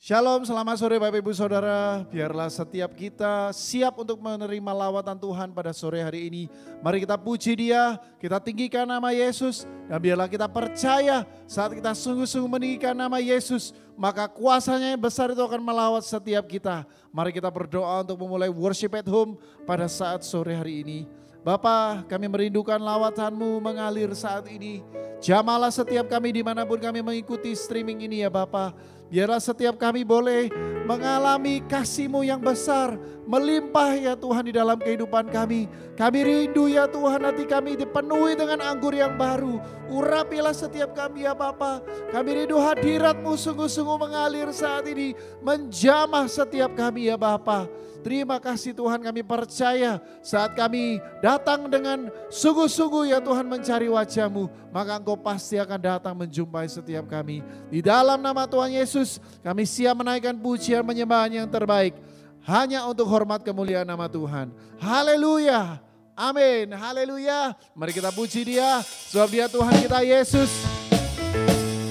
Shalom, selamat sore Bapak Ibu Saudara. Biarlah setiap kita siap untuk menerima lawatan Tuhan pada sore hari ini. Mari kita puji Dia, kita tinggikan nama Yesus. Dan biarlah kita percaya saat kita sungguh-sungguh meninggikan nama Yesus, maka kuasanya yang besar itu akan melawat setiap kita. Mari kita berdoa untuk memulai worship at home pada saat sore hari ini. Bapa, kami merindukan lawatan-Mu mengalir saat ini. Jamalah setiap kami dimanapun kami mengikuti streaming ini ya Bapa. Biarlah setiap kami boleh mengalami kasih-Mu yang besar, melimpah ya Tuhan di dalam kehidupan kami. Kami rindu ya Tuhan, hati kami dipenuhi dengan anggur yang baru. Urapilah setiap kami ya Bapa. Kami rindu hadirat-Mu sungguh-sungguh mengalir saat ini, menjamah setiap kami ya Bapa. Terima kasih Tuhan, kami percaya saat kami datang dengan sungguh-sungguh ya Tuhan mencari wajah-Mu, maka Engkau pasti akan datang menjumpai setiap kami. Di dalam nama Tuhan Yesus, kami siap menaikkan pujian penyembahan yang terbaik. Hanya untuk hormat kemuliaan nama Tuhan. Haleluya. Amin. Haleluya. Mari kita puji Dia, sebab Dia Tuhan kita Yesus.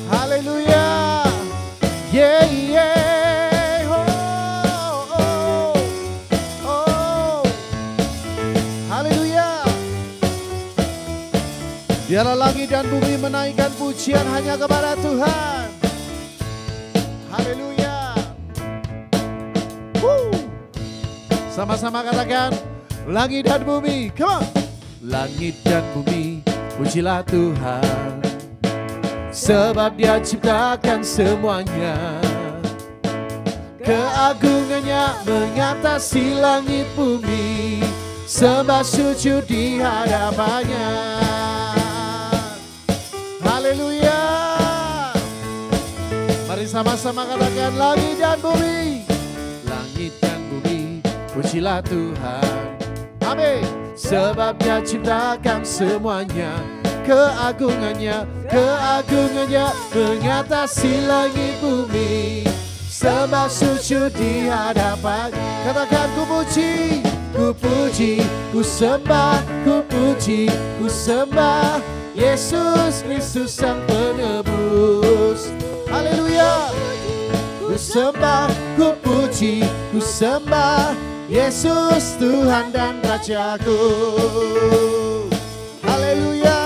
Haleluya. Yeah, yeah. Biarlah langit dan bumi menaikkan pujian hanya kepada Tuhan. Haleluya. Sama-sama katakan, langit dan bumi, come on. Langit dan bumi, pujilah Tuhan, sebab Dia ciptakan semuanya. Keagungannya mengatasi langit bumi, sembah sujud di hadapannya. Haleluya. Mari sama-sama katakan, langit dan bumi. Langit dan bumi, pujilah Tuhan. Amin. Sebab Dia ciptakan semuanya. Keagungannya mengatasi langit bumi, sembah sujud di hadapan. Katakan, ku puji, ku puji, ku sembah, ku puji, ku sembah Yesus Kristus Sang Penebus. Haleluya. Ku sembah, ku puji, ku sembah Yesus Tuhan dan Rajaku. Haleluya.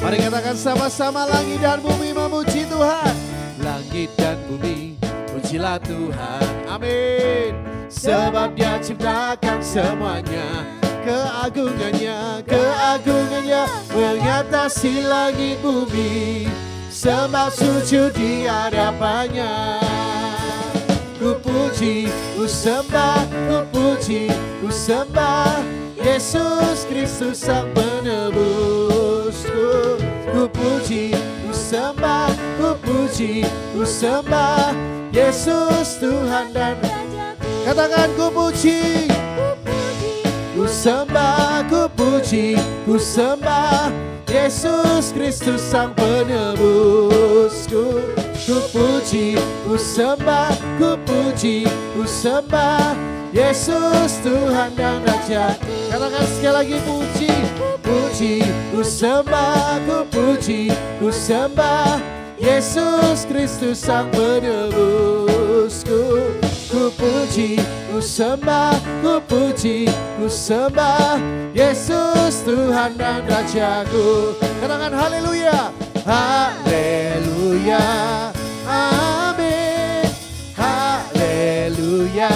Mari katakan sama-sama, langit dan bumi memuji Tuhan. Langit dan bumi, pujilah Tuhan. Amin. Sebab Dia ciptakan semuanya. Keagungannya mengatasi langit bumi, sembah sujud di hadapannya. Ku puji, ku sembah, ku puji, ku sembah Yesus Kristus Sang Penebusku. Ku puji, ku sembah, ku puji, ku sembah Yesus Tuhan dan Rajaku. Katakan, ku puji, ku sembah, ku puji, ku sembah Yesus Kristus Sang Penebusku. Ku puji, ku sembah, ku puji, ku sembah Yesus Tuhan dan Raja. Katakan sekali lagi, puji, puji, ku sembah, ku puji, ku sembah Yesus Kristus Sang Penebusku. Ku puji, ku sembah, ku puji, ku sembah Yesus Tuhan dan Rajaku. Katakan haleluya, haleluya, amin, haleluya,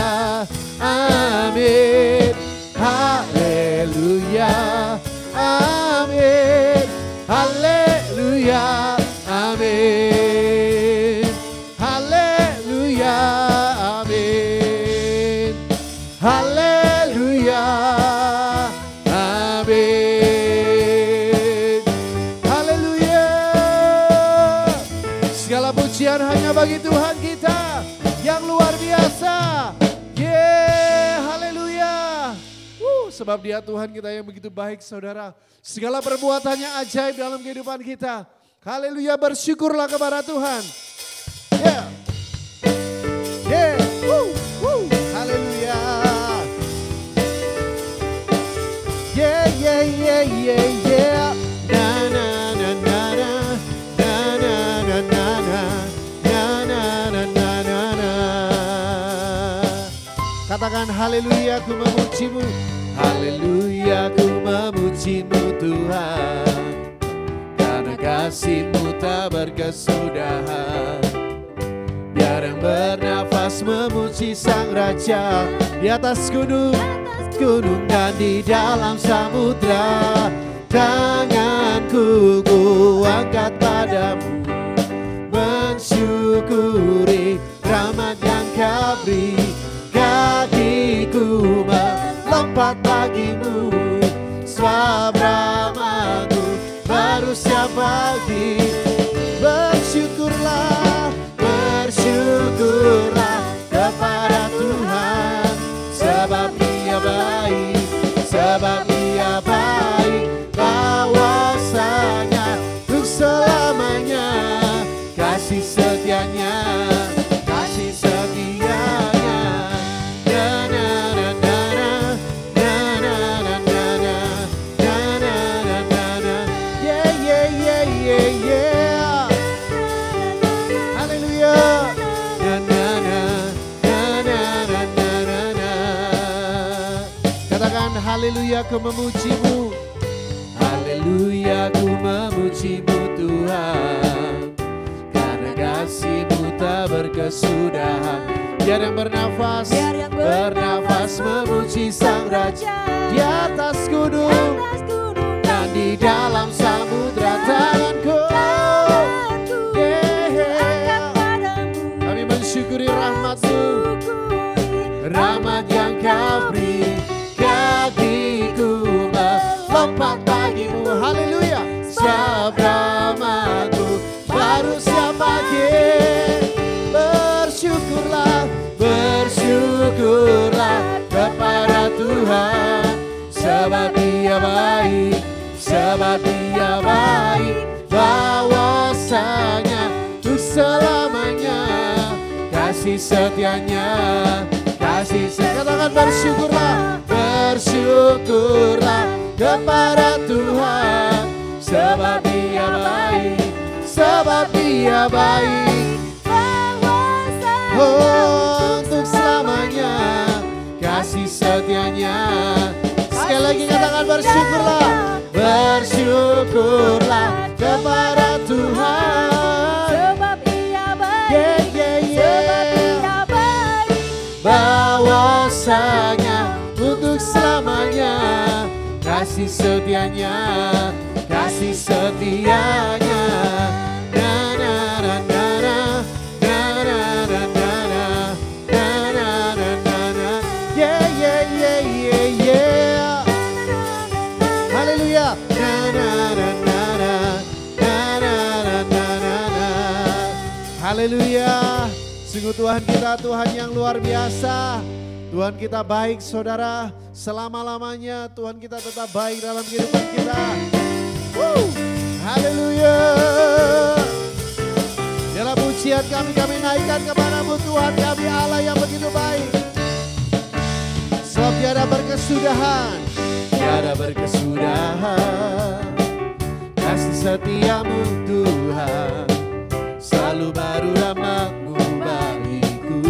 amin, haleluya, amin, haleluya, amin, haleluya. Haleluya, amin, haleluya. Segala pujian hanya bagi Tuhan kita yang luar biasa. Yeah, haleluya. Sebab Dia Tuhan kita yang begitu baik, saudara. Segala perbuatannya ajaib dalam kehidupan kita. Haleluya, bersyukurlah kepada Tuhan. Yeah, yeah, haleluya. Yeah, yeah, yeah, yeah, yeah. Na na na na na na na na na na na Katakan haleluya, ku memujimu. Haleluya, ku memujimu Tuhan, karena kasih-Mu tak berkesudahan. Biar yang bernafas memuji Sang Raja di atas gunung, gunung dan di dalam samudra. Tanganku ku angkat padamu, mensyukuri rahmat yang Kau beri. Kakiku melompat bagimu, sebab rahmat-Mu baru setiap pagi. Bersyukurlah, bersyukurlah kepada Tuhan, sebab Dia baik, sebab Dia baik. Bahwasanya untuk selamanya, kasih setianya, kasih setianya. Na na na na na, na na na na na, na na na na. Yeah yeah yeah yeah yeah. Haleluya. Na na na na na na na na. Katakan haleluya, ku memujimu. Haleluya, ku memujimu Tuhan, karena kasih-Mu tak berkesudahan. Biar yang bernafas, bernafas memuji Sang Raja di atas gunung dan di dalam samudra. Tanganku, yeah. Kami mensyukuri rahmat-Mu, rahmat yang Kau beri. Kakiku melompat bagimu, haleluya. Sebab rahmat-Mu baru setiap pagi. Bersyukurlah, bersyukurlah kepada Tuhan, sebab Dia baik, sebab Dia baik. Bahwasanya untuk selamanya, kasih setianya, kasih setianya. Katakan bersyukurlah, bersyukurlah kepada Tuhan, sebab Dia baik, sebab Dia baik. Oh, untuk selamanya, kasih setianya. Sekali lagi katakan bersyukurlah, bersyukurlah kepada Tuhan, sebab Ia baik, yeah, yeah, yeah. sebab Ia baik. Bahwasanya untuk selamanya, kasih setianya, kasih setianya. Na na na na na, na na na na na, na na na na na. Yeah yeah yeah yeah yeah. Haleluya. Na na na na na, na na na na na na. Haleluya. Sungguh Tuhan kita Tuhan yang luar biasa. Tuhan kita baik saudara, selama-lamanya Tuhan kita tetap baik dalam kehidupan kita. Haleluya. Biarlah pujian kami naikkan kepadamu Tuhan kami, Allah yang begitu baik. Sebab tiada berkesudahan, tiada berkesudahan. Kasih setiamu Tuhan, selalu baru rahmat-Mu bagiku.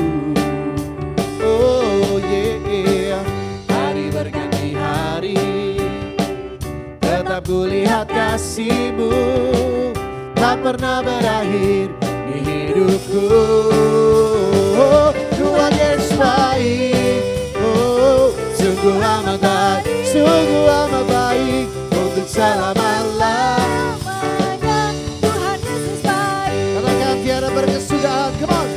Oh yeah, hari berganti hari, tetap kulihat kasih-Mu tak pernah berakhir di hidupku. Oh, Tuhan Yesus baik, oh sungguh amat baik, sungguh amat baik untuk selama-lamanya. Tuhan Yesus baik. Katakan tiada berkesudahan, come on.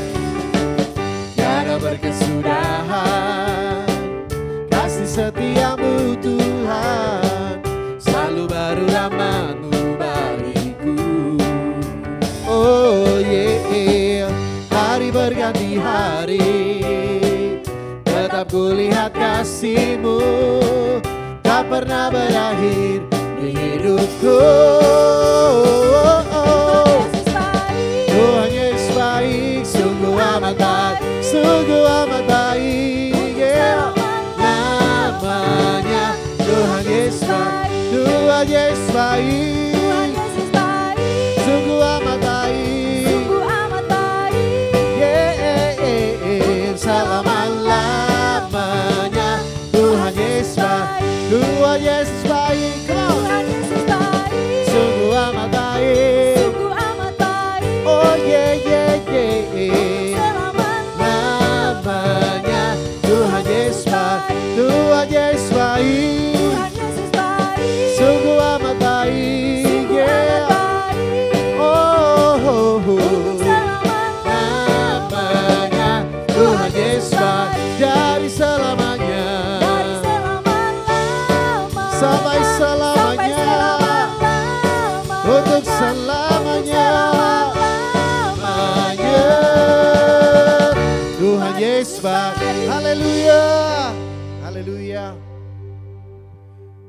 Tiada berkesudahan, kasih setiamu Tuhan, selalu baru rahmat-Mu bagiku. Oh yeah, hari berganti hari, tetap kulihat kasih-Mu tak pernah berakhir di hidupku. Tuhan Yesus baik, sungguh amat baik, sungguh amat baik, yeah. Namanya Tuhan Yesus baik, Tuhan Yesus baik, sungguh amat baik, yeah, selama-lamanya.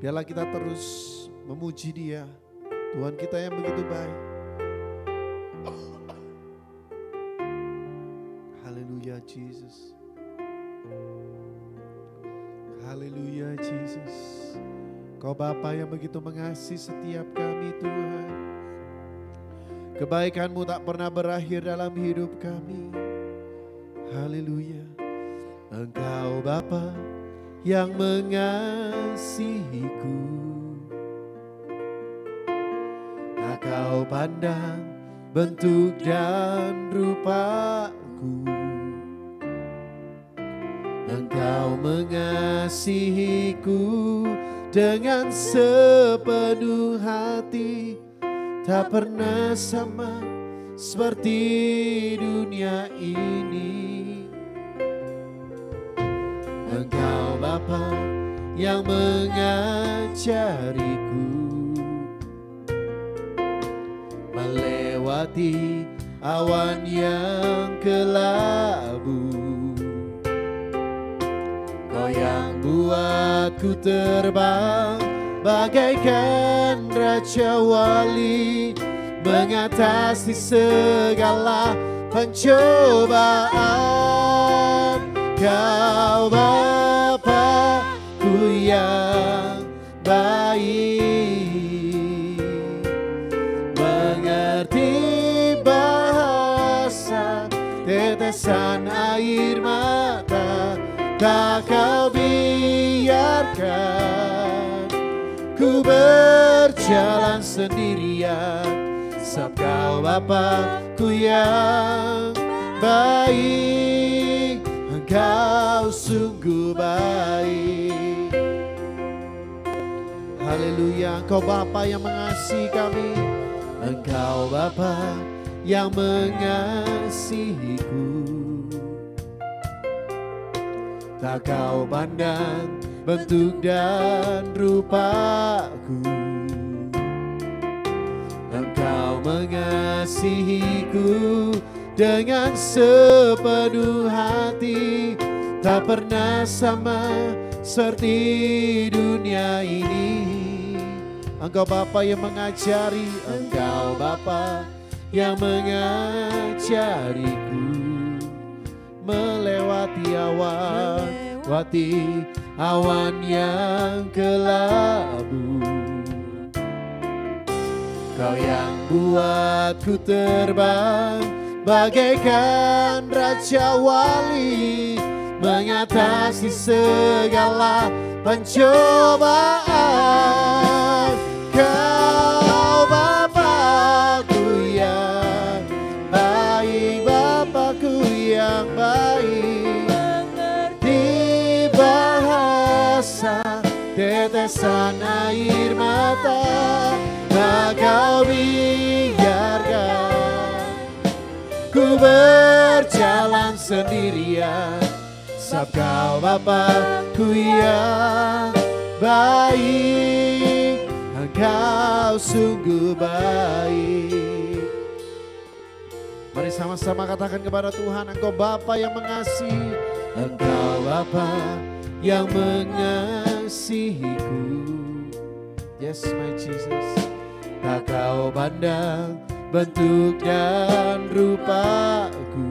Biarlah kita terus memuji Dia, Tuhan kita yang begitu baik. Haleluya Jesus. Haleluya Jesus. Kau Bapa yang begitu mengasihi setiap kami Tuhan. Kebaikan-Mu tak pernah berakhir dalam hidup kami. Haleluya. Engkau Bapa yang mengasihiku. Tak kau pandang bentuk dan rupaku. Engkau mengasihiku dengan sepenuh hati, tak pernah sama seperti dunia ini. Engkau Bapa yang mengajariku melewati awan yang kelabu. Kau yang buatku terbang bagaikan raja wali, mengatasi segala pencobaan. Kau Bapa-Ku yang baik, mengerti bahasa tetesan air mata. Tak kau biarkan ku berjalan sendirian, sebab kau Bapa-Ku yang baik. Engkau sungguh baik. Haleluya. Engkau Bapa yang mengasihi kami. Engkau Bapa yang mengasihiku. Tak kau pandang bentuk dan rupaku. Engkau mengasihiku dengan sepenuh hati, tak pernah sama seperti dunia ini. Engkau Bapa yang mengajari, Engkau Bapa yang mengajariku melewati awan yang kelabu. Kau yang buatku terbang bagaikan raja wali, mengatasi segala pencobaan. Kau Bapa-Ku yang baik, Bapa-Ku yang baik, mengerti bahasa tetesan air mata. Tak kau biarkan ku berjalan sendirian, sebab kau Bapa-Ku yang baik. Engkau sungguh baik. Mari sama-sama katakan kepada Tuhan, Engkau Bapa yang mengasihi, Engkau Bapa yang mengasihiku. Yes my Jesus. Tak kau pandang bentuk dan rupaku.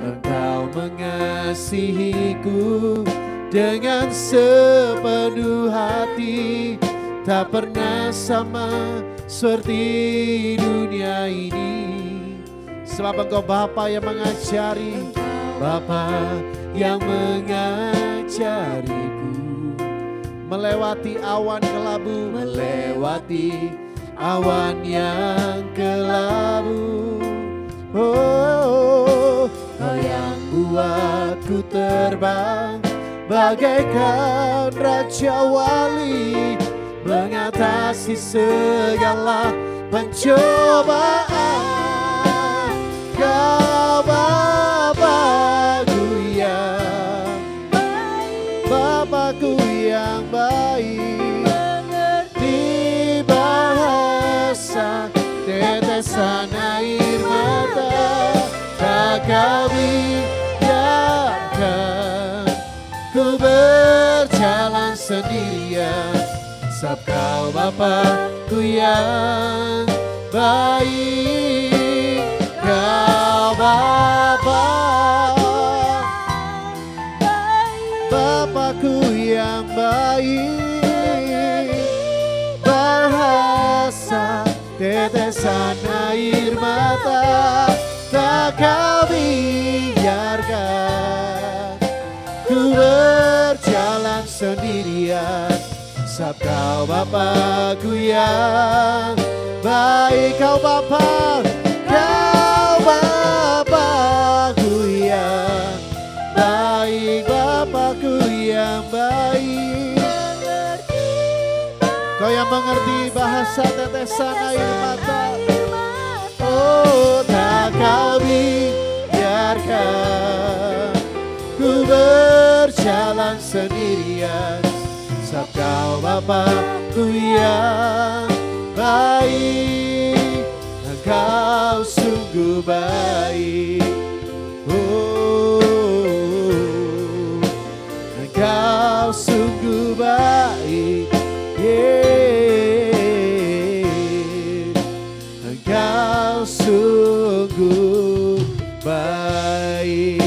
Engkau mengasihiku dengan sepenuh hati, tak pernah sama seperti dunia ini. Sebab Engkau Bapa yang mengajari, Bapa yang mengajariku melewati awan kelabu, melewati awan yang kelabu. Oh, Kau yang buatku terbang bagaikan raja wali, mengatasi segala pencobaan. Kau Bapa-Ku yang baik, Bapa-Ku yang baik, mengerti bahasa tetesan air mata. Tak kau biarkan ku berjalan sendirian, sebab Kau Bapa-Ku yang baik. Kau Bapa, Bapa-Ku yang baik. Bahasa tetesan air mata tak Kau biarkan ku berjalan sendirian, sebab Kau Bapa-Ku yang baik. Kau Bapa, Kau Bapa-Ku yang baik, Bapa-Ku yang baik. Kau yang mengerti bahasa tetesan air mata, oh tak Kau biarkan ku berjalan sendirian, sebab Kau Bapa-Ku yang baik. Engkau sungguh baik, oh Engkau sungguh baik, Engkau sungguh baik.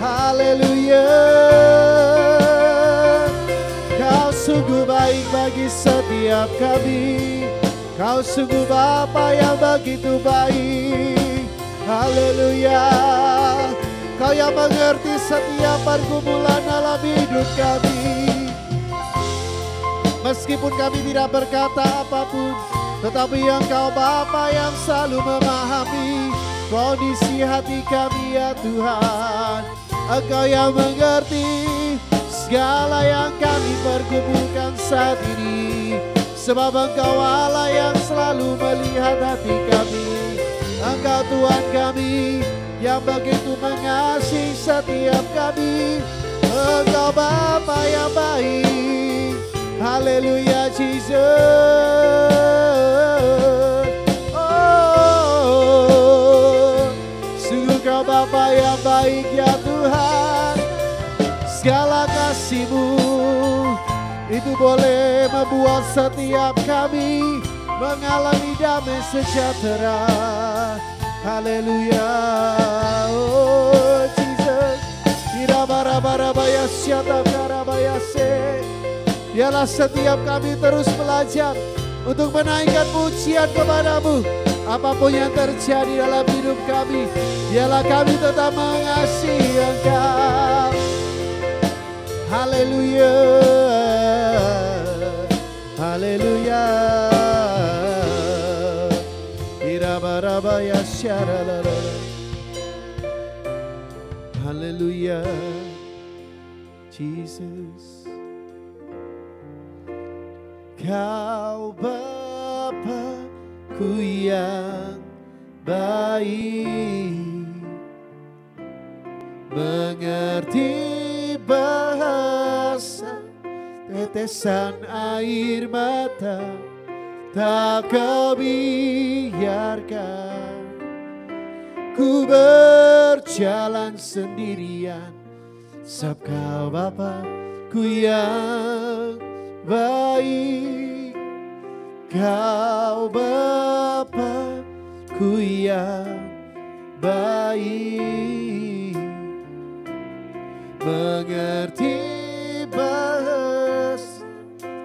Haleluya. Kau sungguh baik bagi setiap kami. Kau sungguh Bapa yang begitu baik. Haleluya. Kau yang mengerti setiap pergumulan dalam hidup kami. Meskipun kami tidak berkata apapun, tetapi Engkau Bapa yang selalu memahami kondisi hati kami ya Tuhan. Engkau yang mengerti segala yang kami pergumulkan saat ini, sebab Engkau Allah yang selalu melihat hati kami. Engkau Tuhan kami yang begitu mengasihi setiap kami. Engkau Bapa yang baik. Haleluya Jesus. Oh, sungguh Kau Bapa yang baik ya Tuhan. Segala kasih-Mu itu boleh membuat setiap kami mengalami damai sejahtera. Haleluya. Oh Jesus. Irabarabaya syatakarabaya se. Biarlah setiap kami terus belajar untuk menaikkan pujian kepada-Mu. Apapun yang terjadi dalam hidup kami, biarlah kami tetap mengasihi Engkau. Haleluya. Haleluya. Irabarabaya syaralala. Haleluya. Jesus. Kau Bapa-Ku yang baik, mengerti bahasa tetesan air mata, tak Kau biarkan ku berjalan sendirian, sebab Kau Bapa-Ku yang baik. Kau Bapa-Ku yang baik, mengerti bahasa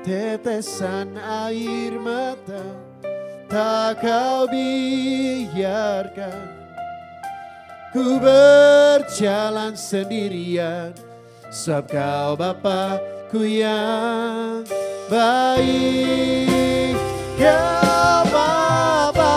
tetesan air mata, tak Kau biarkan ku berjalan sendirian, sebab Kau Bapa-Ku yang baik. Kau Bapa,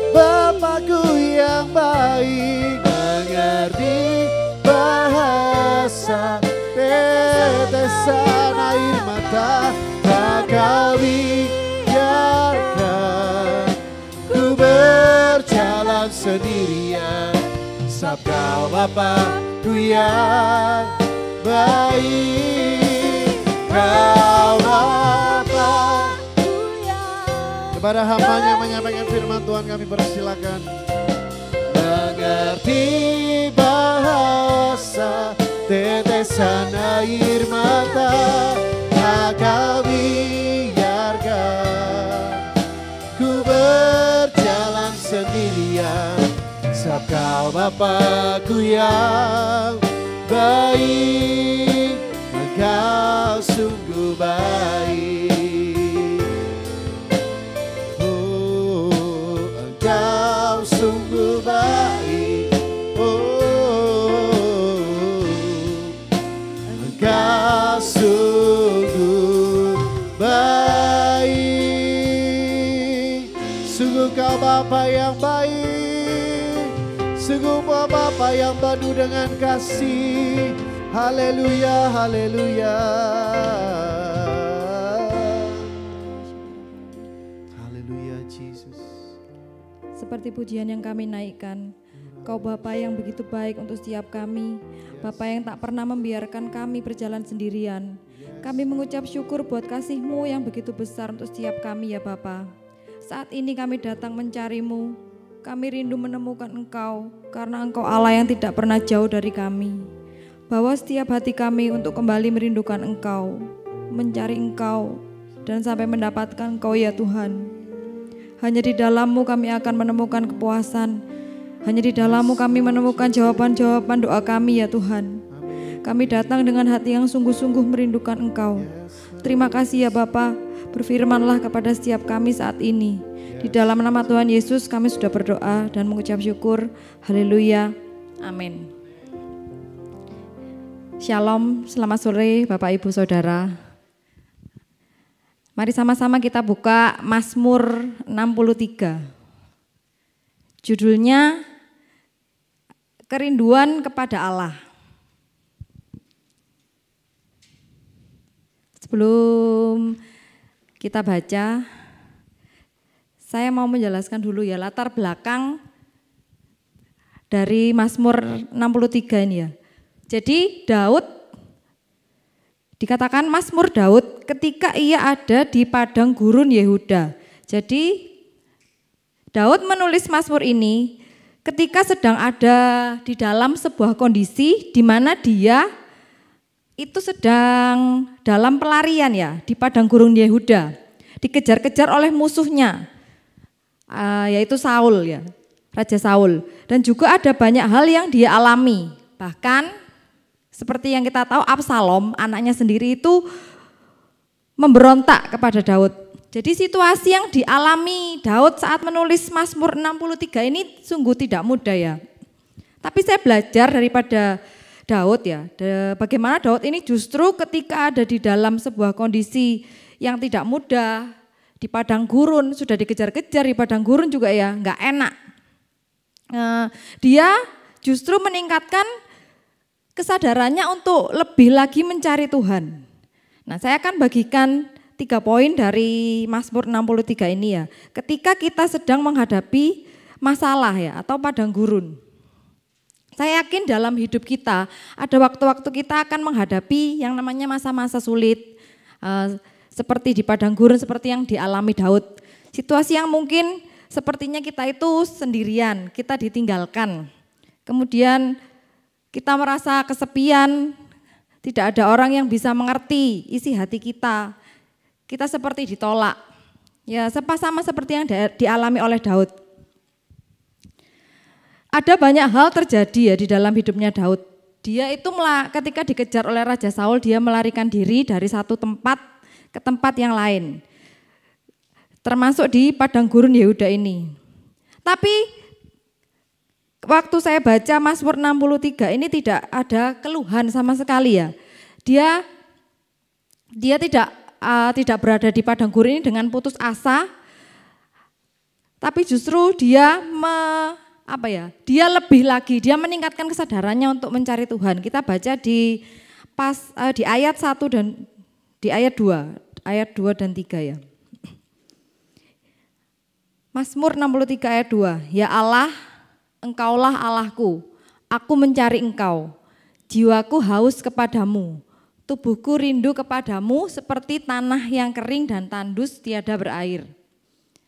Bapa-Ku yang baik, mengerti bahasa tetesan air mata, tak Kau biarkan ku berjalan sendirian, sebab Kau Bapa-Ku yang baik. Kau Bapa, Kepada hamba-Nya menyampaikan firman Tuhan kami persilakan. Mengerti bahasa tetesan air mata, tak kau biarkan ku berjalan sendirian. Sebab kau Bapa-Ku yang baik, Engkau sungguh baik. Oh, Engkau sungguh baik. Oh, Engkau sungguh baik. Sungguh Kau Bapa yang baik, sungguh Bapa yang penuh dengan kasih. Haleluya, haleluya. Haleluya, Yesus. Seperti pujian yang kami naikkan, Kau Bapa yang begitu baik untuk setiap kami, Bapa yang tak pernah membiarkan kami berjalan sendirian. Kami mengucap syukur buat kasih-Mu yang begitu besar untuk setiap kami ya Bapa. Saat ini kami datang mencari-Mu, kami rindu menemukan Engkau, karena Engkau Allah yang tidak pernah jauh dari kami. Bawa setiap hati kami untuk kembali merindukan Engkau, mencari Engkau, dan sampai mendapatkan Engkau ya Tuhan. Hanya di dalam-Mu kami akan menemukan kepuasan. Hanya di dalam-Mu kami menemukan jawaban-jawaban doa kami ya Tuhan. Kami datang dengan hati yang sungguh-sungguh merindukan Engkau. Terima kasih ya Bapa, berfirmanlah kepada setiap kami saat ini. Di dalam nama Tuhan Yesus kami sudah berdoa dan mengucap syukur. Haleluya. Amin. Shalom, selamat sore Bapak Ibu Saudara. Mari sama-sama kita buka Mazmur 63. Judulnya Kerinduan kepada Allah. Sebelum kita baca, saya mau menjelaskan dulu ya latar belakang dari Mazmur 63 ini ya. Jadi Daud, dikatakan Mazmur Daud ketika ia ada di padang gurun Yehuda. Jadi Daud menulis Mazmur ini ketika sedang ada di dalam sebuah kondisi di mana dia itu sedang dalam pelarian ya di padang gurun Yehuda. Dikejar-kejar oleh musuhnya, yaitu Saul ya, Raja Saul. Dan juga ada banyak hal yang dia alami. Bahkan seperti yang kita tahu Absalom, anaknya sendiri itu memberontak kepada Daud. Jadi situasi yang dialami Daud saat menulis Mazmur 63 ini sungguh tidak mudah ya. Tapi saya belajar daripada Daud ya, bagaimana Daud ini justru ketika ada di dalam sebuah kondisi yang tidak mudah, di padang gurun, sudah dikejar-kejar di padang gurun juga ya, nggak enak. Dia justru meningkatkan kesadarannya untuk lebih lagi mencari Tuhan. Nah, saya akan bagikan 3 poin dari Mazmur 63 ini ya. Ketika kita sedang menghadapi masalah ya atau padang gurun. Saya yakin dalam hidup kita ada waktu-waktu kita akan menghadapi yang namanya masa-masa sulit. Seperti di padang gurun, seperti yang dialami Daud. Situasi yang mungkin sepertinya kita itu sendirian, kita ditinggalkan. Kemudian kita merasa kesepian, tidak ada orang yang bisa mengerti isi hati kita. Kita seperti ditolak. Ya, sama seperti yang dialami oleh Daud. Ada banyak hal terjadi ya di dalam hidupnya Daud. Dia itu ketika dikejar oleh Raja Saul, dia melarikan diri dari satu tempat ke tempat yang lain. Termasuk di padang gurun Yehuda ini. Tapi waktu saya baca Mazmur 63 ini tidak ada keluhan sama sekali ya. Dia tidak berada di padang gurun ini dengan putus asa. Tapi justru dia dia lebih lagi, dia meningkatkan kesadarannya untuk mencari Tuhan. Kita baca di ayat 1 dan di ayat 2 dan 3 ya. Mazmur 63 ayat 2. Ya Allah, Engkaulah Allahku, aku mencari Engkau. Jiwaku haus kepadamu, tubuhku rindu kepadamu seperti tanah yang kering dan tandus tiada berair.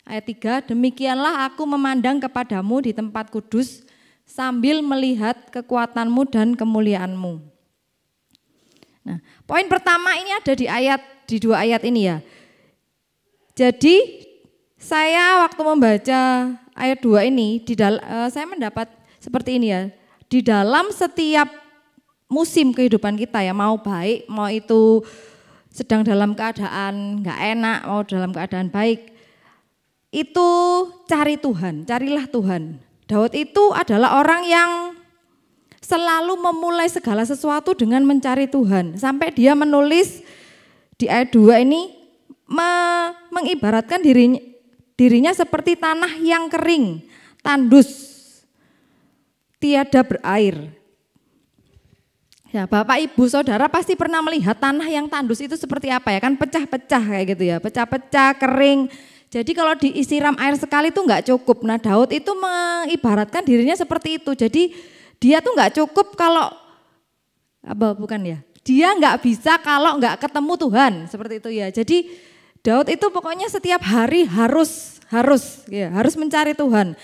Ayat 3, demikianlah aku memandang kepadamu di tempat kudus sambil melihat kekuatanmu dan kemuliaanmu. Nah, poin pertama ini ada di 2 ayat ini ya. Jadi saya waktu membaca ayat 2 ini, saya mendapat seperti ini ya. Di dalam setiap musim kehidupan kita ya, mau baik, mau itu sedang dalam keadaan enggak enak, mau dalam keadaan baik, itu cari Tuhan, carilah Tuhan. Daud itu adalah orang yang selalu memulai segala sesuatu dengan mencari Tuhan. Sampai dia menulis di ayat 2 ini mengibaratkan dirinya seperti tanah yang kering, tandus, tiada berair. Ya, Bapak, Ibu, Saudara pasti pernah melihat tanah yang tandus itu seperti apa ya, kan pecah-pecah kayak gitu ya, pecah-pecah, kering. Jadi kalau diisiram air sekali itu enggak cukup. Nah, Daud itu mengibaratkan dirinya seperti itu. Jadi dia tuh enggak cukup kalau dia enggak bisa kalau enggak ketemu Tuhan, seperti itu ya. Jadi Daud itu pokoknya setiap hari harus mencari Tuhan.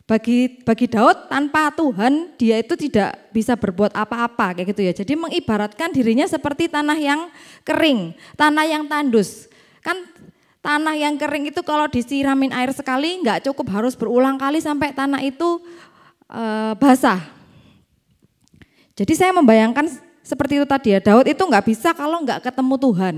Bagi Daud tanpa Tuhan dia itu tidak bisa berbuat apa-apa kayak gitu ya. Jadi mengibaratkan dirinya seperti tanah yang kering, tanah yang tandus. Kan tanah yang kering itu kalau disiramin air sekali enggak cukup, harus berulang kali sampai tanah itu basah. Jadi saya membayangkan seperti itu tadi ya, Daud itu enggak bisa kalau enggak ketemu Tuhan.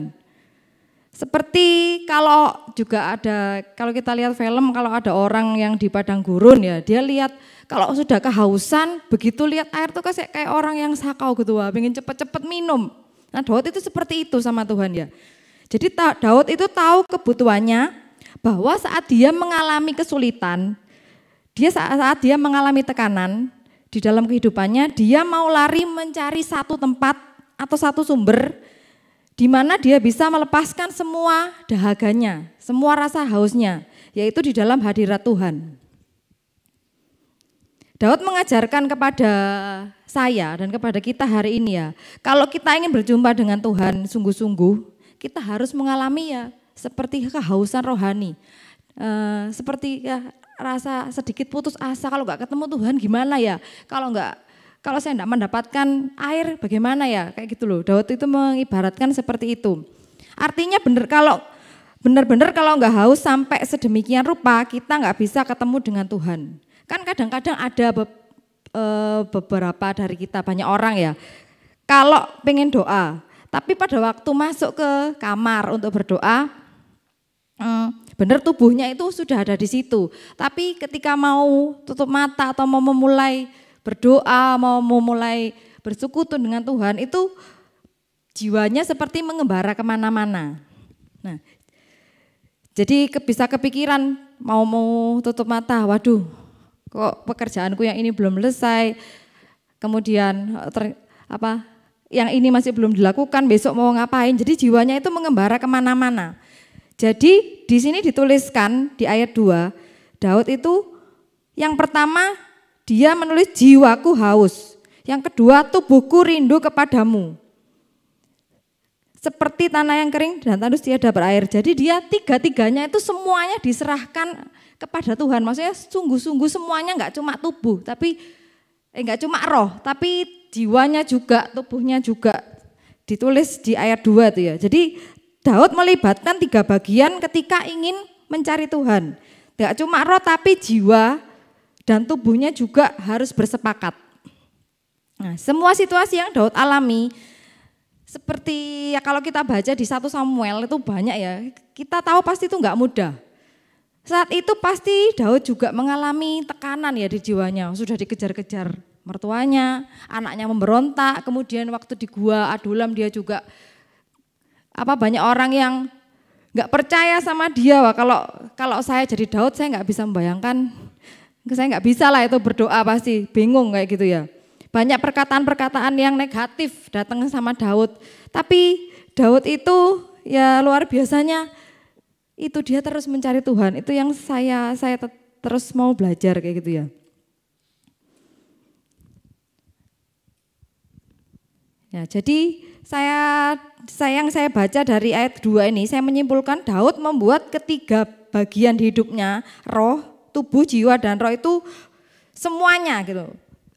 Seperti kalau kita lihat film, kalau ada orang yang di padang gurun ya, dia lihat kalau sudah kehausan, begitu lihat air tuh kayak orang yang sakau gitu, pengen cepet-cepet minum. Nah, Daud itu seperti itu sama Tuhan ya. Jadi Daud itu tahu kebutuhannya, bahwa saat dia mengalami kesulitan, saat dia mengalami tekanan di dalam kehidupannya, dia mau lari mencari satu tempat atau satu sumber di mana dia bisa melepaskan semua dahaganya, semua rasa hausnya, yaitu di dalam hadirat Tuhan. Daud mengajarkan kepada saya dan kepada kita hari ini ya, kalau kita ingin berjumpa dengan Tuhan sungguh-sungguh, kita harus mengalami ya seperti kehausan rohani, seperti ya, rasa sedikit putus asa, kalau nggak ketemu Tuhan gimana ya, kalau saya tidak mendapatkan air bagaimana ya, kayak gitu loh. Daud itu mengibaratkan seperti itu. Artinya benar-benar kalau nggak haus sampai sedemikian rupa, kita nggak bisa ketemu dengan Tuhan. Kan kadang-kadang ada beberapa dari kita, banyak orang ya, kalau pengen doa, tapi pada waktu masuk ke kamar untuk berdoa, benar tubuhnya itu sudah ada di situ. Tapi ketika mau tutup mata atau mau memulai berdoa, mau mulai bersekutu dengan Tuhan, itu jiwanya seperti mengembara kemana-mana. Nah, jadi bisa kepikiran mau tutup mata, waduh kok pekerjaanku yang ini belum selesai, kemudian yang ini masih belum dilakukan, besok mau ngapain, jadi jiwanya itu mengembara kemana-mana. Jadi di sini dituliskan di ayat 2, Daud itu yang pertama dia menulis jiwaku haus. Yang kedua, tubuhku rindu kepadamu. Seperti tanah yang kering dan tandus tiada berair. Jadi dia tiga-tiganya itu semuanya diserahkan kepada Tuhan. Maksudnya sungguh-sungguh semuanya, enggak cuma tubuh, tapi enggak cuma roh, tapi jiwanya juga, tubuhnya juga. Ditulis di ayat 2 itu ya. Jadi Daud melibatkan 3 bagian ketika ingin mencari Tuhan. Enggak cuma roh tapi jiwa dan tubuhnya juga harus bersepakat. Nah, semua situasi yang Daud alami, seperti ya kalau kita baca di 1 Samuel itu banyak ya, kita tahu pasti itu enggak mudah. Saat itu pasti Daud juga mengalami tekanan ya di jiwanya, sudah dikejar-kejar mertuanya, anaknya memberontak, kemudian waktu di gua Adulam dia juga banyak orang yang enggak percaya sama dia. Wah, kalau saya jadi Daud saya enggak bisa membayangkan. Saya nggak bisa lah itu berdoa, pasti bingung kayak gitu ya. Banyak perkataan-perkataan yang negatif datang sama Daud. Tapi Daud itu ya luar biasanya, itu dia terus mencari Tuhan. Itu yang saya terus mau belajar kayak gitu ya. Ya, jadi yang saya baca dari ayat 2 ini, saya menyimpulkan Daud membuat ketiga bagian hidupnya, roh, tubuh, jiwa, dan roh itu semuanya gitu,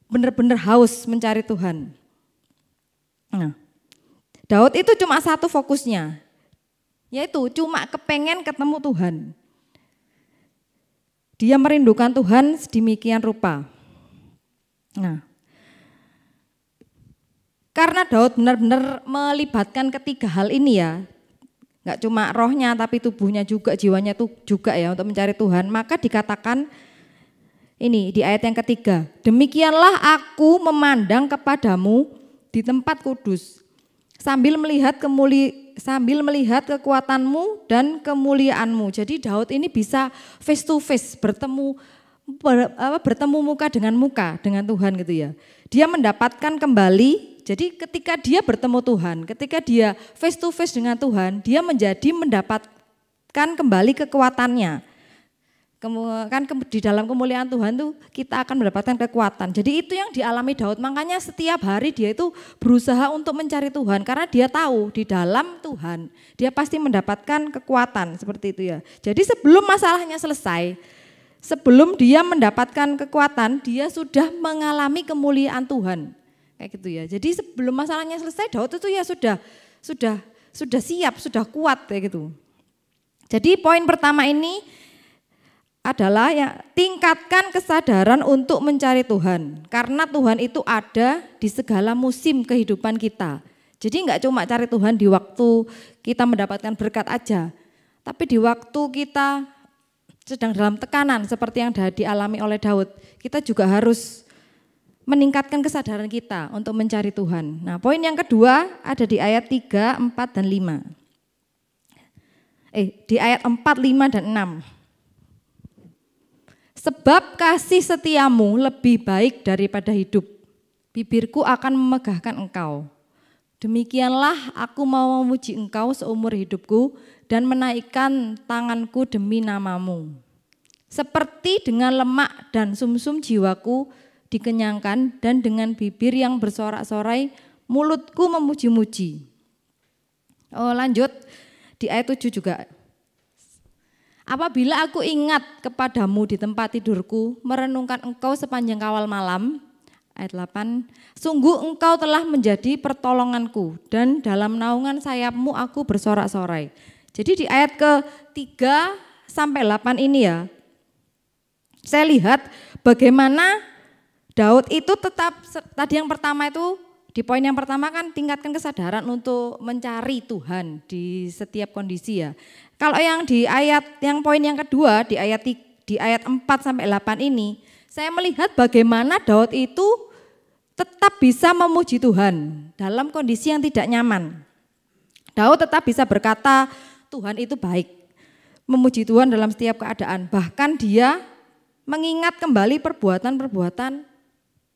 benar-benar haus mencari Tuhan. Nah, Daud itu cuma satu fokusnya, yaitu cuma kepengen ketemu Tuhan. Dia merindukan Tuhan sedemikian rupa. Nah, karena Daud benar-benar melibatkan ketiga hal ini ya, nggak cuma rohnya tapi tubuhnya juga, jiwanya tuh juga ya untuk mencari Tuhan, maka dikatakan ini di ayat yang ketiga, demikianlah aku memandang kepadamu di tempat kudus, sambil melihat kekuatanmu dan kemuliaanmu. Jadi Daud ini bisa face to face, bertemu muka dengan Tuhan gitu ya. Dia mendapatkan kembali. Jadi ketika dia bertemu Tuhan, ketika dia face to face dengan Tuhan, dia mendapatkan kembali kekuatannya. Kan di dalam kemuliaan Tuhan tuh kita akan mendapatkan kekuatan. Jadi itu yang dialami Daud, makanya setiap hari dia itu berusaha untuk mencari Tuhan. Karena dia tahu di dalam Tuhan dia pasti mendapatkan kekuatan seperti itu ya. Jadi sebelum masalahnya selesai, sebelum dia mendapatkan kekuatan, dia sudah mengalami kemuliaan Tuhan. Kayak gitu ya. Jadi sebelum masalahnya selesai, Daud itu ya sudah siap, sudah kuat kayak gitu. Jadi poin pertama ini adalah ya tingkatkan kesadaran untuk mencari Tuhan. Karena Tuhan itu ada di segala musim kehidupan kita. Jadi enggak cuma cari Tuhan di waktu kita mendapatkan berkat aja, tapi di waktu kita sedang dalam tekanan seperti yang dialami oleh Daud, kita juga harus meningkatkan kesadaran kita untuk mencari Tuhan. Nah, poin yang kedua ada di ayat 3, 4, dan 5. Di ayat 4, 5, dan 6. Sebab kasih setiamu lebih baik daripada hidup, bibirku akan memegahkan engkau. Demikianlah aku mau memuji engkau seumur hidupku dan menaikkan tanganku demi namamu. Seperti dengan lemak dan sumsum jiwaku dikenyangkan, dan dengan bibir yang bersorak-sorai mulutku memuji-muji. Lanjut di ayat 7 juga. Apabila aku ingat kepadamu di tempat tidurku, merenungkan engkau sepanjang kawal malam. Ayat 8, sungguh engkau telah menjadi pertolonganku, dan dalam naungan sayapmu aku bersorak-sorai. Jadi di ayat ke-3 sampai 8 ini ya, saya lihat bagaimana Daud itu tetap, tadi yang pertama itu, di poin yang pertama kan tingkatkan kesadaran untuk mencari Tuhan di setiap kondisi ya. Kalau yang di poin yang kedua, di ayat 4 sampai 8 ini, saya melihat bagaimana Daud itu tetap bisa memuji Tuhan dalam kondisi yang tidak nyaman. Daud tetap bisa berkata, Tuhan itu baik, memuji Tuhan dalam setiap keadaan. Bahkan dia mengingat kembali perbuatan-perbuatan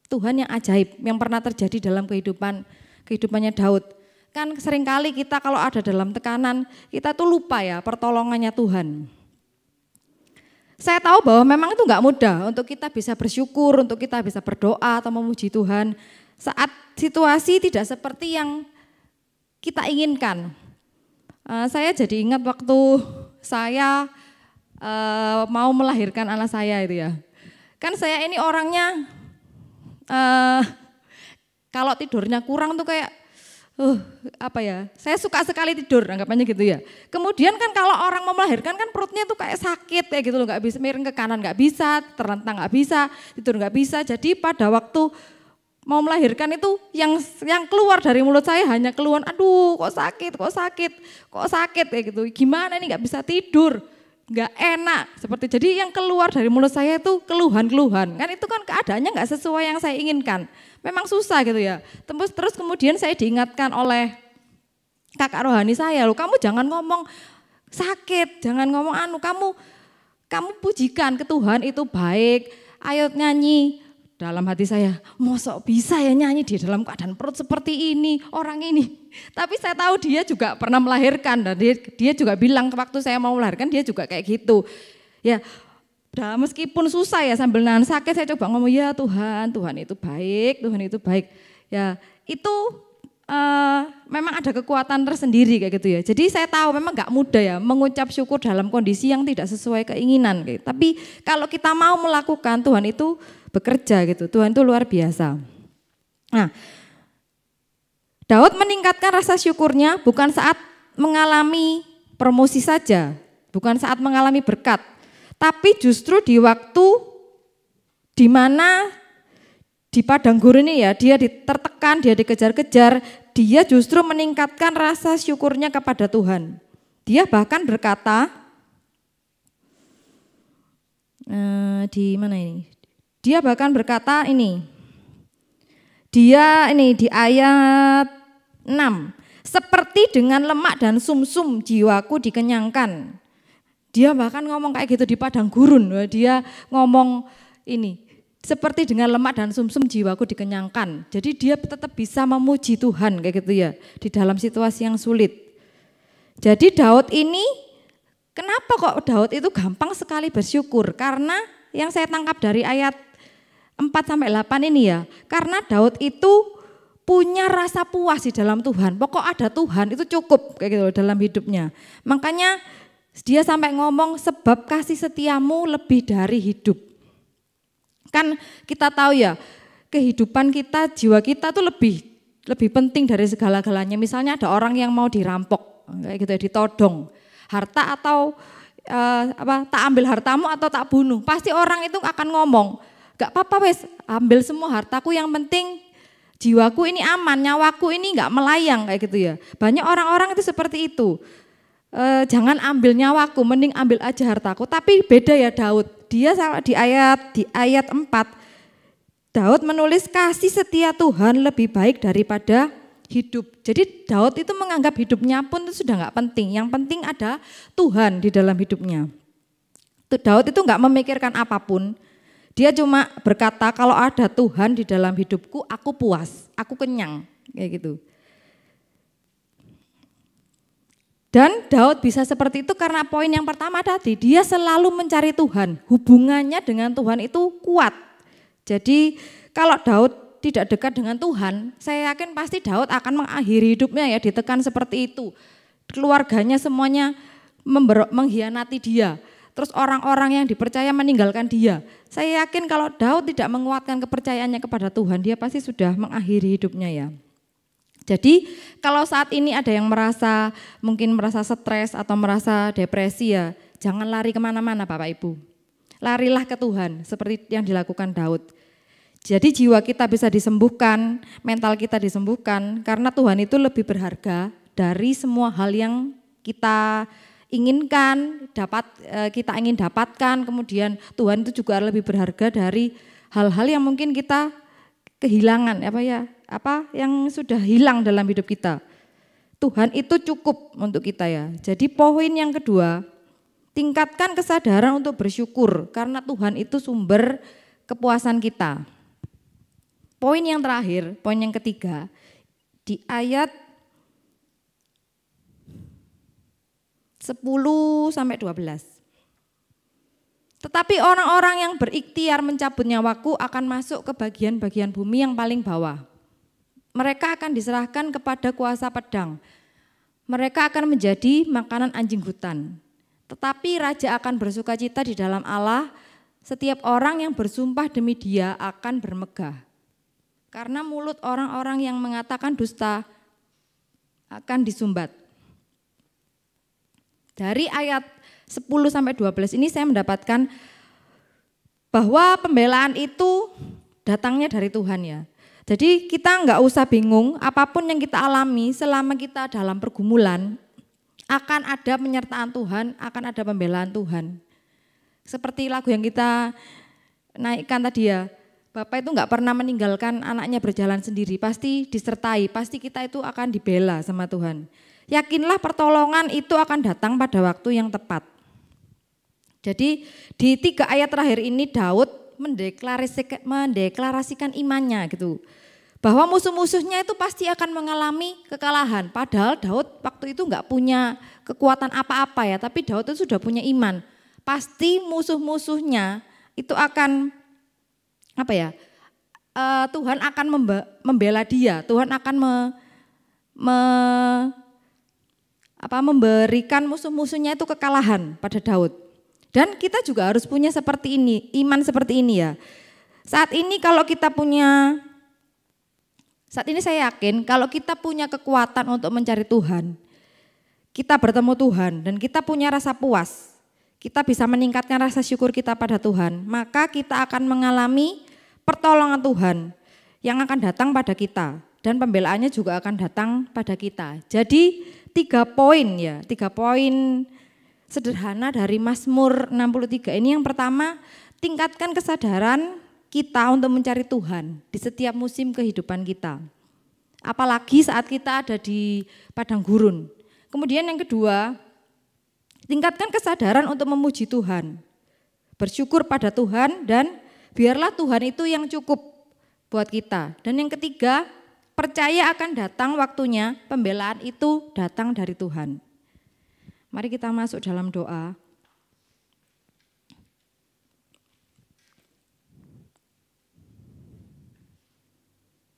Tuhan yang ajaib yang pernah terjadi dalam kehidupannya Daud. Kan seringkali kita kalau ada dalam tekanan, kita tuh lupa ya pertolongannya Tuhan. Saya tahu bahwa memang itu enggak mudah untuk kita bisa bersyukur, untuk kita bisa berdoa atau memuji Tuhan saat situasi tidak seperti yang kita inginkan. Saya jadi ingat waktu saya mau melahirkan anak saya itu ya. Kan saya ini orangnya kalau tidurnya kurang tuh kayak saya suka sekali tidur, anggapannya gitu ya. Kemudian kan kalau orang mau melahirkan kan perutnya tuh kayak sakit kayak gitu loh, nggak bisa miring ke kanan, nggak bisa, terlentang nggak bisa, tidur nggak bisa. Jadi pada waktu mau melahirkan itu yang keluar dari mulut saya hanya keluhan, aduh kok sakit kayak gitu. Gimana ini nggak bisa tidur, nggak enak seperti. Jadi yang keluar dari mulut saya itu keluhan-keluhan. Kan itu kan keadaannya nggak sesuai yang saya inginkan. Memang susah gitu ya. Terus kemudian saya diingatkan oleh kakak rohani saya, loh kamu jangan ngomong sakit, jangan ngomong kamu pujikan ke Tuhan itu baik. Ayo nyanyi. Dalam hati saya, mosok bisa ya nyanyi di dalam keadaan perut seperti ini, orang ini. Tapi saya tahu dia juga pernah melahirkan dan dia juga bilang waktu saya mau melahirkan dia juga kayak gitu. Ya, meskipun susah ya sambil nahan sakit saya coba ngomong ya Tuhan itu baik, Tuhan itu baik. Ya, itu memang ada kekuatan tersendiri kayak gitu ya. Jadi saya tahu memang nggak mudah ya mengucap syukur dalam kondisi yang tidak sesuai keinginan. Gitu. Tapi kalau kita mau melakukan, Tuhan itu bekerja gitu. Tuhan itu luar biasa. Nah, Daud meningkatkan rasa syukurnya bukan saat mengalami promosi saja, bukan saat mengalami berkat, tapi justru di waktu di mana di padang gurun ini ya, dia ditertekan, dia dikejar-kejar, dia justru meningkatkan rasa syukurnya kepada Tuhan. Dia bahkan berkata, di mana ini? Dia bahkan berkata ini, dia ini di ayat 6, seperti dengan lemak dan sumsum jiwaku dikenyangkan. Dia bahkan ngomong kayak gitu di padang gurun, dia ngomong ini, seperti dengan lemak dan sumsum jiwaku dikenyangkan. Jadi dia tetap bisa memuji Tuhan kayak gitu ya di dalam situasi yang sulit. Jadi Daud ini, kenapa kok Daud itu gampang sekali bersyukur? Karena yang saya tangkap dari ayat 4-8 ini ya, karena Daud itu punya rasa puas di dalam Tuhan. Pokok ada Tuhan itu cukup kayak gitu dalam hidupnya. Makanya dia sampai ngomong sebab kasih setiamu lebih dari hidup. Kan kita tahu ya, kehidupan kita, jiwa kita tuh lebih penting dari segala-galanya. Misalnya ada orang yang mau dirampok, kayak gitu ya, ditodong harta atau tak ambil hartamu atau tak bunuh. Pasti orang itu akan ngomong, gak apa-apa wes, ambil semua hartaku, yang penting jiwaku ini aman, nyawaku ini gak melayang kayak gitu ya. Banyak orang-orang itu seperti itu. Jangan ambil nyawaku, mending ambil aja hartaku. Tapi beda ya Daud. Dia di ayat 4, Daud menulis kasih setia Tuhan lebih baik daripada hidup. Jadi Daud itu menganggap hidupnya pun itu sudah nggak penting. Yang penting ada Tuhan di dalam hidupnya. Daud itu nggak memikirkan apapun. Dia cuma berkata kalau ada Tuhan di dalam hidupku, aku puas, aku kenyang, kayak gitu. Dan Daud bisa seperti itu karena poin yang pertama tadi, dia selalu mencari Tuhan. Hubungannya dengan Tuhan itu kuat. Jadi kalau Daud tidak dekat dengan Tuhan, saya yakin pasti Daud akan mengakhiri hidupnya ya ditekan seperti itu. Keluarganya semuanya mengkhianati dia. Terus orang-orang yang dipercaya meninggalkan dia. Saya yakin kalau Daud tidak menguatkan kepercayaannya kepada Tuhan, dia pasti sudah mengakhiri hidupnya ya. Jadi kalau saat ini ada yang mungkin merasa stres atau merasa depresi ya, jangan lari kemana-mana Bapak Ibu. Larilah ke Tuhan seperti yang dilakukan Daud. Jadi jiwa kita bisa disembuhkan, mental kita disembuhkan karena Tuhan itu lebih berharga dari semua hal yang kita inginkan, kita ingin dapatkan. Kemudian Tuhan itu juga lebih berharga dari hal-hal yang mungkin kita kehilangan, apa yang sudah hilang dalam hidup kita. Tuhan itu cukup untuk kita ya. Jadi poin yang kedua, tingkatkan kesadaran untuk bersyukur karena Tuhan itu sumber kepuasan kita. Poin yang terakhir, poin yang ketiga, di ayat 10-12. Tetapi orang-orang yang berikhtiar mencabut nyawaku akan masuk ke bagian-bagian bumi yang paling bawah. Mereka akan diserahkan kepada kuasa pedang. Mereka akan menjadi makanan anjing hutan. Tetapi raja akan bersukacita di dalam Allah. Setiap orang yang bersumpah demi Dia akan bermegah. Karena mulut orang-orang yang mengatakan dusta akan disumbat. Dari ayat 10-12 ini saya mendapatkan bahwa pembelaan itu datangnya dari Tuhan ya. Jadi kita nggak usah bingung, apapun yang kita alami selama kita dalam pergumulan, akan ada penyertaan Tuhan, akan ada pembelaan Tuhan. Seperti lagu yang kita naikkan tadi ya, Bapak itu nggak pernah meninggalkan anaknya berjalan sendiri, pasti disertai, pasti kita itu akan dibela sama Tuhan. Yakinlah pertolongan itu akan datang pada waktu yang tepat. Jadi di 3 ayat terakhir ini Daud mendeklarasikan imannya gitu. Bahwa musuh-musuhnya itu pasti akan mengalami kekalahan. Padahal Daud waktu itu enggak punya kekuatan apa-apa ya, tapi Daud itu sudah punya iman. Pasti musuh-musuhnya itu akan Tuhan akan membela dia, Tuhan akan memberikan musuh-musuhnya itu kekalahan pada Daud. Dan kita juga harus punya seperti ini, iman seperti ini ya. Saat ini saya yakin kalau kita punya kekuatan untuk mencari Tuhan, kita bertemu Tuhan dan kita punya rasa puas, kita bisa meningkatkan rasa syukur kita pada Tuhan, maka kita akan mengalami pertolongan Tuhan yang akan datang pada kita dan pembelaannya juga akan datang pada kita. Jadi 3 poin sederhana dari Mazmur 63 ini. Yang pertama, tingkatkan kesadaran kita untuk mencari Tuhan di setiap musim kehidupan kita. Apalagi saat kita ada di padang gurun. Kemudian yang kedua, tingkatkan kesadaran untuk memuji Tuhan. Bersyukur pada Tuhan dan biarlah Tuhan itu yang cukup buat kita. Dan yang ketiga, percaya akan datang waktunya pembelaan itu datang dari Tuhan. Mari kita masuk dalam doa.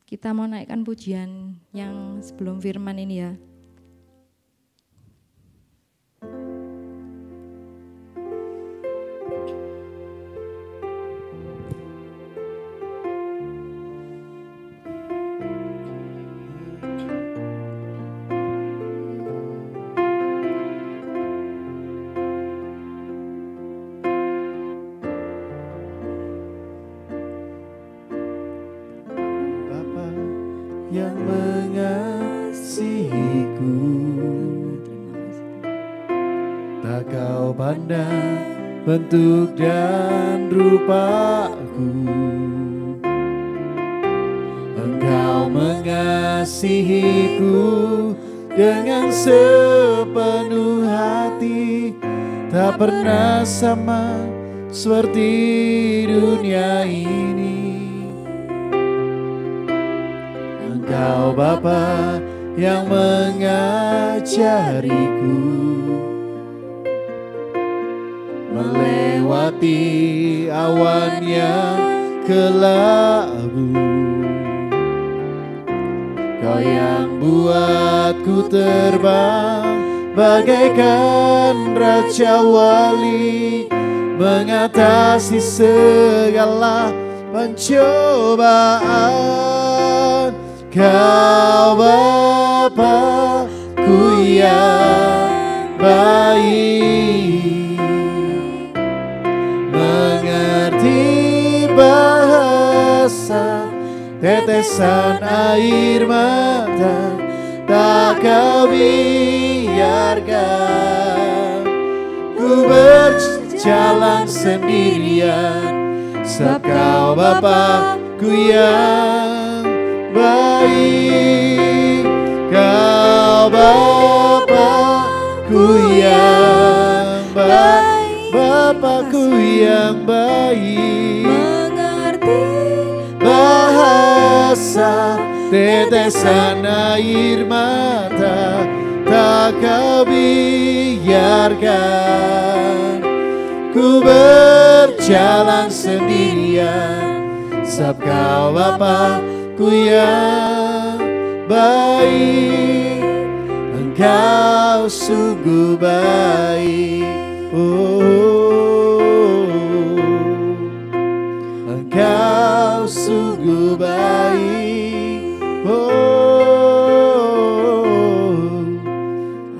Kita mau naikkan pujian yang sebelum firman ini ya. Yang mengasihiku, tak kau pandang bentuk dan rupaku. Engkau mengasihiku dengan sepenuh hati, tak pernah sama seperti dunia ini. Engkau Bapa yang mengajariku melewati awan yang kelabu. Kau yang buatku terbang bagaikan raja wali, mengatasi segala pencobaan. Kau Bapa-Ku yang baik, mengerti bahasa tetesan air mata, tak kau biarkan ku berjalan sendirian, sebab kau Bapa-Ku yang baik. Kau Bapa-Ku yang baik, Bapa-Ku yang baik, Mengerti bahasa tetesan air mata, tak kau biarkan ku berjalan sendirian, sebab kau Bapa-Ku yang baik. Engkau sungguh baik, Engkau sungguh baik,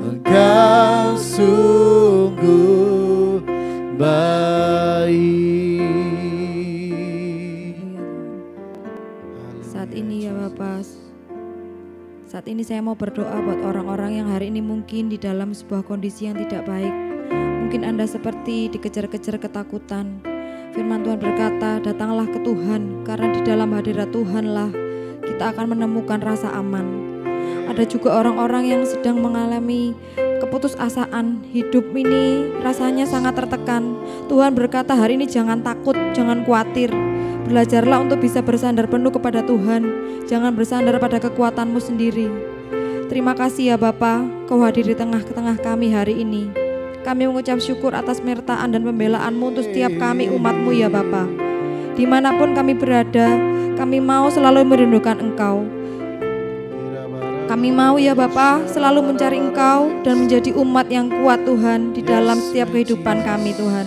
Engkau sungguh baik. Saat ini ya Bapak, saat ini saya mau berdoa buat orang-orang yang hari ini mungkin di dalam sebuah kondisi yang tidak baik. Mungkin Anda seperti dikejar-kejar ketakutan. Firman Tuhan berkata, datanglah ke Tuhan, karena di dalam hadirat Tuhanlah kita akan menemukan rasa aman. Ada juga orang-orang yang sedang mengalami keputusasaan, hidup ini rasanya sangat tertekan. Tuhan berkata hari ini jangan takut, jangan khawatir. Belajarlah untuk bisa bersandar penuh kepada Tuhan. Jangan bersandar pada kekuatanmu sendiri. Terima kasih ya Bapa, Kau hadir di tengah-tengah kami hari ini. Kami mengucap syukur atas menyertaan dan pembelaanmu untuk setiap kami umatmu ya Bapa. Dimanapun kami berada, kami mau selalu merindukan Engkau. Kami mau ya Bapa selalu mencari Engkau dan menjadi umat yang kuat Tuhan di dalam setiap kehidupan kami Tuhan.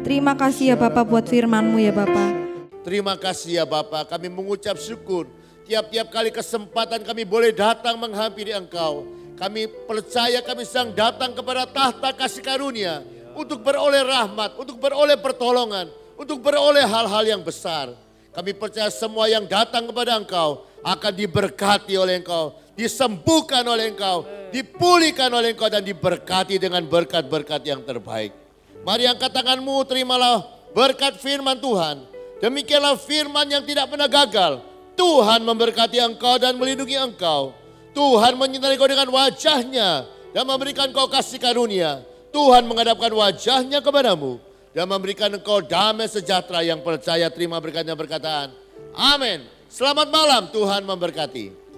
Terima kasih ya Bapa buat firman-Mu ya Bapa. Terima kasih ya Bapa, kami mengucap syukur. Tiap-tiap kali kesempatan kami boleh datang menghampiri Engkau. Kami percaya kami sedang datang kepada tahta kasih karunia. Untuk beroleh rahmat, untuk beroleh pertolongan, untuk beroleh hal-hal yang besar. Kami percaya semua yang datang kepada Engkau akan diberkati oleh Engkau, disembuhkan oleh Engkau, dipulihkan oleh Engkau dan diberkati dengan berkat-berkat yang terbaik. Mari angkat tanganmu, terimalah berkat firman Tuhan. Demikianlah firman yang tidak pernah gagal. Tuhan memberkati engkau dan melindungi engkau. Tuhan menyinari engkau dengan wajahnya dan memberikan engkau kasih karunia. Tuhan menghadapkan wajahnya kepadamu dan memberikan engkau damai sejahtera. Yang percaya terima berkatnya berkataan amin. Selamat malam, Tuhan memberkati.